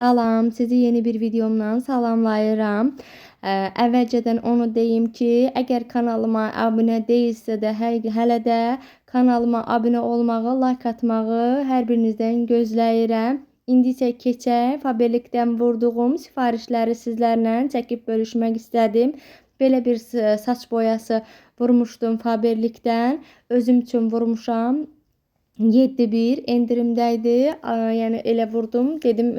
Salam, sizi yeni bir videomdan salamlayıram. Əvvəlcədən onu deyim ki, əgər kanalıma abunə deyilsə də, hələ də kanalıma abunə olmağı, like atmağı hər birinizdən gözləyirəm. İndi isə keçək, Faberlikdən vurduğum sifarişləri sizlərlə çəkib bölüşmək istədim. Belə bir saç boyası vurmuşdum Faberlikdən. Özüm üçün vurmuşam. 7-1 endirimdəydi. Yəni elə vurdum, dedim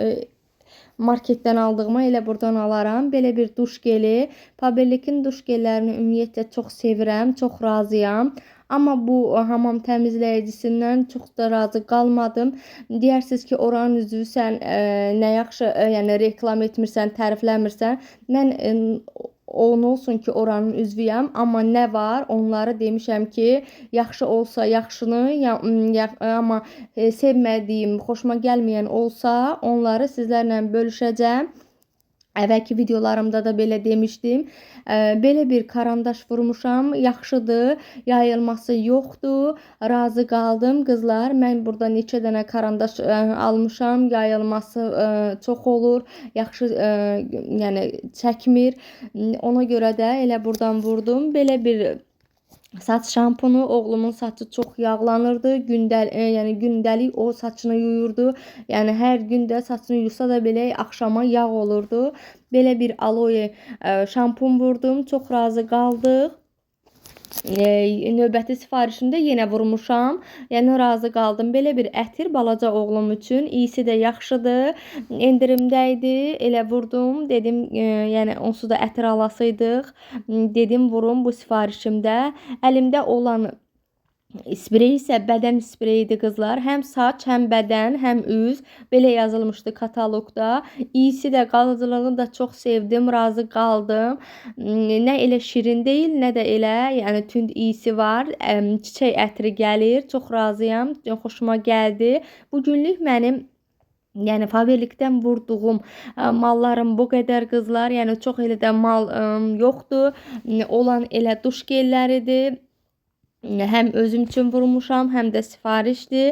marketdən aldığıma elə buradan alaram. Belə bir duş geli. Faberlikin duş gellərini ümumiyyətlə çox sevirəm, çox razıyam. Amma bu hamam təmizləyicisindən çox da razı qalmadım. Deyirsiniz ki, oranın üzvü sən nə yaxşı, yəni reklam etmirsən, tərifləmirsən. Mən onun olsun ki, oranın üzvüyəm, amma nə var? Onları demişəm ki, yaxşı olsa yaxşını, amma sevmədiyim, xoşuma gəlməyən olsa, onları sizlərlə bölüşəcəm. Əvvəlki videolarımda da belə demişdim. Belə bir karandaş vurmuşam. Yaxşıdır. Yayılması yoxdur. Razı qaldım qızlar. Mən burada neçə dənə karandaş almışam. Yayılması çox olur. Yaxşı yəni çəkmir. Ona görə də elə buradan vurdum. Belə bir saç şampunu. Oğlumun saçı çox yağlanırdı. Yəni gündəlik o saçını yuyurdu. Yəni hər gün də saçını yusa da belə axşama yağ olurdu. Belə bir aloe şampun vurdum. Çox razı qaldıq. Növbəti sifarişimdə yenə vurmuşam. Yəni razı qaldım. Belə bir ətir balaca oğlum üçün. İyisi də yaxşıdır. Endirimdəydi. Elə vurdum. Dedim, yəni onsuz da ətir alasıydıq. Dedim vurum bu sifarişimdə. Əlimdə olan sprey isə bədən spreyidir qızlar. Həm saç, həm bədən, həm üz. Belə yazılmışdı kataloqda. İyisi də, qalıcılığını da çox sevdim, razı qaldım. Nə elə şirin deyil, nə də elə, yəni tünd iyisi var. Çiçək ətri gəlir. Çox razıyam. Xoşuma gəldi. Bu günlük mənim yəni Faberlikdən vurduğum mallarım bu qədər qızlar. Yəni çox elə də mal yoxdur. Olan elə duş gelləridir. Həm özüm üçün vurmuşam, həm də sifarişdir.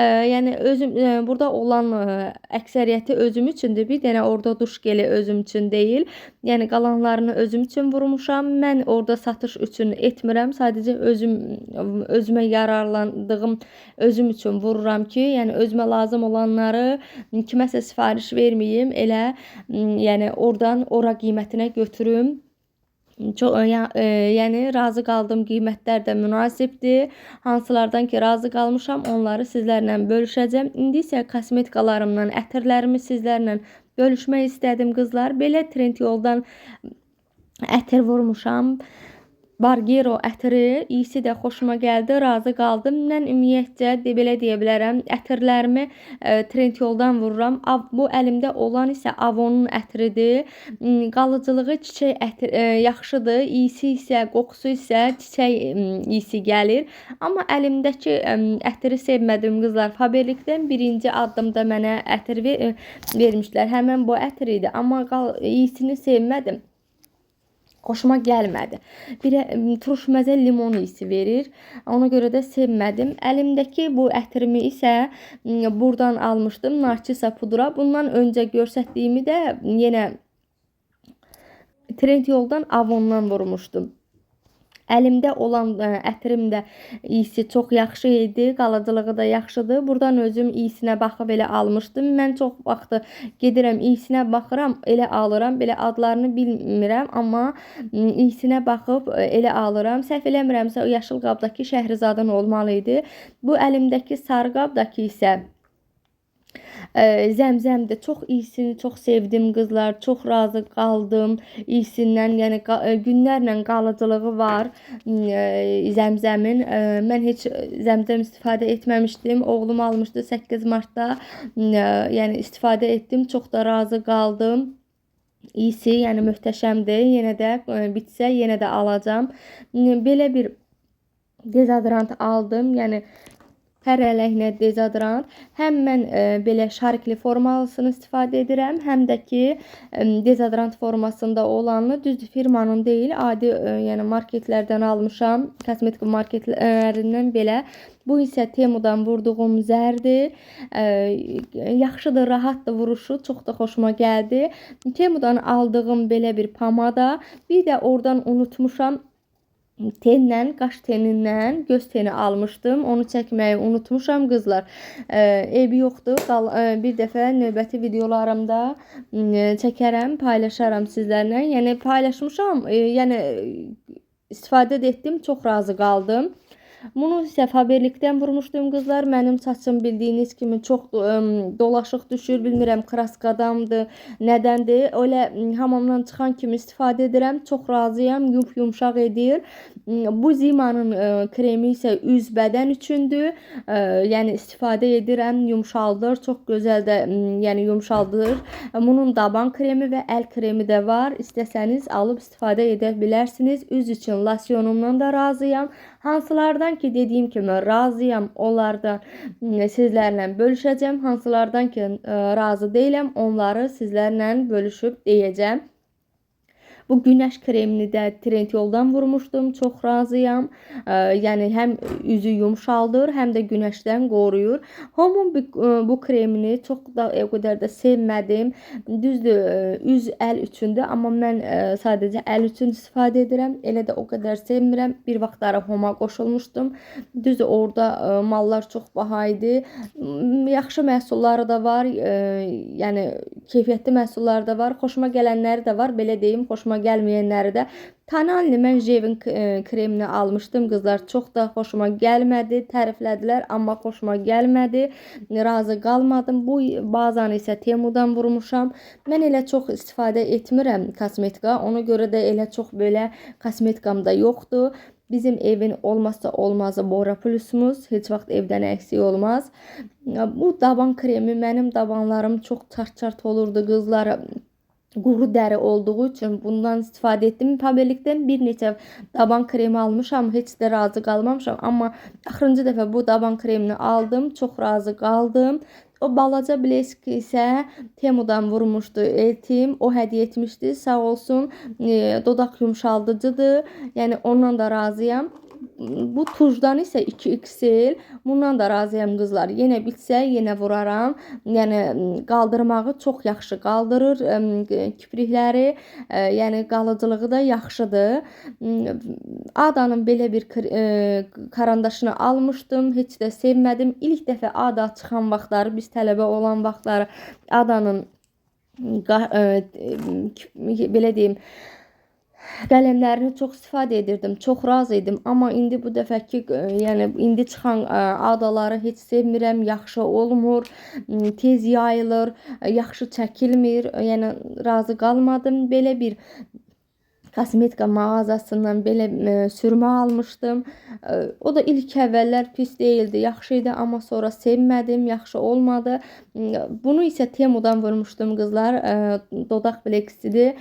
Yəni özüm burada olan əksəriyyəti özüm üçündür. Bir dənə orada duş geli özüm üçün deyil. Yəni qalanlarını özüm üçün vurmuşam. Mən orada satış üçün etmirəm. Sadəcə özümə yararlandığım özüm üçün vururam ki, yəni özümə lazım olanları kiməsə sifariş verməyim. Elə yəni oradan ora qiymətinə götürüm. Çox yəni razı qaldığım qiymətlər də münasibdir. Hansılardan ki razı qalmışam, onları sizlərlə bölüşəcəm. İndi isə kosmetikalarımdan, ətirlərimi sizlərlə bölüşmək istədim qızlar. Belə Trendyoldan ətir vurmuşam. Bargero ətiri, iyisi də xoşuma gəldi, razı qaldım. Mən ümumiyyətcə belə deyə bilərəm, ətirlərimi Trendyoldan vururam. Bu əlimdə olan isə Avonun ətiridir. Qalıcılığı çiçək ətir yaxşıdır. İyisi isə, qoxusu isə çiçək iyisi gəlir. Amma əlimdəki ətiri sevmədim qızlar. Faberlikdən birinci addımda mənə ətir vermişlər. Həmin bu ətir idi, amma iyisini sevmədim. Xoşuma gəlmədi. Bir turş məzə limon iyisi verir. Ona görə də sevmədim. Əlimdəki bu ətirimi isə buradan almışdım. Narcisa pudra. Bundan öncə göstərdiyimi də yenə Trendyoldan Avondan vurmuşdum. Əlimdə olan ətirim də iyisi çox yaxşı idi, qalıcılığı da yaxşıdır. Buradan özüm iyisinə baxıb elə almışdım. Mən çox vaxt gedirəm, iyisinə baxıram, elə alıram. Belə adlarını bilmirəm, amma iyisinə baxıb elə alıram. Səhv eləmirəmsə o yaşıl qabdakı Şəhrizadın olmalı idi. Bu əlimdəki sarı qabdakı isə Zəmzəmdir. Çox iyisini çox sevdim qızlar. Çox razı qaldım iyisindən. Yəni günlərlə qalıcılığı var Zəmzəmin. Mən heç Zəmzəm istifadə etməmişdim. Oğlum almışdı 8 martda. Yəni istifadə etdim. Çox da razı qaldım. İyisi, yəni möhtəşəmdir. Yenə də bitsə yenə də alacağam. Belə bir dezodorant aldım. Yəni Hər əleyhinə dezodorant. Həm mən belə şarikli formalısını istifadə edirəm, həm də ki dezodorant formasında olanı, düzdür firmanın deyil, adi yəni marketlərdən almışam, kosmetika marketlərindən belə. Bu isə Temudan vurduğum zərdir. Yaxşıdır, rahatdır vuruşu, çox da xoşuma gəldi. Temudan aldığım belə bir pomada, bir də oradan unutmuşam. Tenlə, qaş tenindən göz teni almışdım. Onu çəkməyi unutmuşam qızlar. Eybi yoxdur. Bir dəfə növbəti videolarımda çəkərəm, paylaşaram sizlərlə. Yəni paylaşmışam, yəni istifadə etdim, çox razı qaldım. Bunu isə Faberlikdən vurmuşdum qızlar. Mənim saçım bildiyiniz kimi çox dolaşıq düşür. Bilmirəm kraskadamdır, nədəndir. Öyle hamamdan çıxan kimi istifadə edirəm. Çox razıyam. Yumşaq edir. Bu Zima'nın kremi isə üz bədən üçündür. Yəni istifadə edirəm. Yumşaldır. Çox gözəl də yəni yumşaldır. Bunun daban kremi və əl kremi də var. İstəsəniz alıb istifadə edə bilərsiniz. Üz üçün losyonumdan da razıyam. Hansılardan ki dediyim kimi razıyam, onlardan sizlərlə bölüşəcəm. Hansılardan ki razı deyiləm, onları sizlərlə bölüşüb deyəcəm. Bu günəş kremini də Trendyoldan vurmuşdum. Çox razıyam. Yəni həm üzü yumşaldır, həm də günəşdən qoruyur. Homun bu kremini çox da o qədər də sevmədim. Düzdür, üz əl üçündür, amma mən sadəcə əl üçün istifadə edirəm. Elə də o qədər sevmirəm. Bir vaxtları Homa qoşulmuşdum. Düzdür, orada mallar çox baha idi. Yaxşı məhsulları da var. Yəni keyfiyyətli məhsulları da var. Xoşuma gələnləri də var. Belə deyim, xoşuma gəlməyənləri də. Tanalni mən Jevin kremini almışdım qızlar. Çox da xoşuma gəlmədi. Təriflədilər, amma xoşuma gəlmədi. Razı qalmadım. Bu bazanı isə Temudan vurmuşam. Mən elə çox istifadə etmirəm kosmetika. Ona görə də elə çox belə kosmetikam da yoxdur. Bizim evin olmazsa olmazı Bora Plus'umuz. Heç vaxt evdən əksik olmaz. Bu daban kremi, mənim dabanlarım çox çart-çart olurdu qızlar. Quru dəri olduğu üçün bundan istifadə etdim. Faberlikdən bir neçə daban kremi almışam. Heç də razı qalmamışam. Amma axırıncı dəfə bu daban kremini aldım. Çox razı qaldım. O balaca blesk isə Temudan vurmuşdu eltim. O hədiyyə etmişdi. Sağ olsun. Dodaq yumşaldıcıdır. Yəni ondan da razıyam. Bu tujdan isə 2XL. Bundan da razıyam qızlar. Yenə bitsə yenə vuraram. Yəni qaldırmağı çox yaxşı qaldırır kiprikləri. Yəni qalıcılığı da yaxşıdır. Ada'nın belə bir karandaşını almışdım. Heç də sevmədim. İlk dəfə Ada çıxan vaxtları, biz tələbə olan vaxtları Ada'nın belə deyim qələmlərini çox istifadə edirdim. Çox razı idim. Amma indi bu dəfəki, yəni indi çıxan adaları heç sevmirəm. Yaxşı olmur. Tez yayılır. Yaxşı çəkilmir. Yəni razı qalmadım. Belə bir kosmetika mağazasından belə sürmə almışdım. O da ilk əvvəllər pis değildi, yaxşı idi, amma sonra sevmədim, yaxşı olmadı. Bunu isə Temudan vurmuşdum qızlar. Dodaq bleksidir.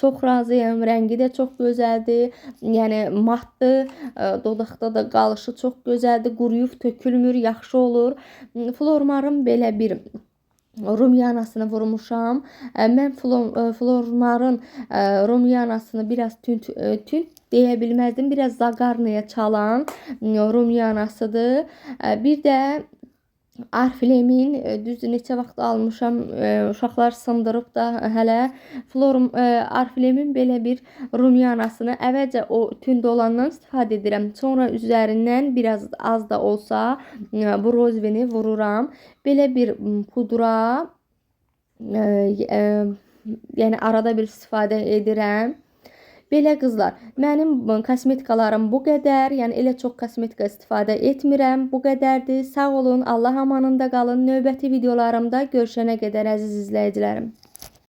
Çox razıyam. Rəngi də çox gözəldir. Yəni matdır. Dodaqda da qalışı çox gözəldir. Quruyub tökülmür, yaxşı olur. Flormarın belə bir rumyanasını vurmuşam. Mən Flormarın rumyanasını biraz tünd deyə bilməzdim. Biraz zagarnaya çalan rumyanasıdır. Bir də Arflemin düzdür neçə vaxt almışam. Uşaqlar sındırıb da hələ Arflemin belə bir rumyanasını əvvəlcə o tünd olandan istifadə edirəm. Sonra üzərindən biraz az da olsa bu rozveni vururam. Belə bir pudra yəni arada bir istifadə edirəm. Belə qızlar, mənim kosmetikalarım bu qədər. Yəni elə çox kosmetika istifadə etmirəm. Bu qədərdir. Sağ olun. Allah amanında qalın. Növbəti videolarımda görüşənə qədər əziz izləyicilərim.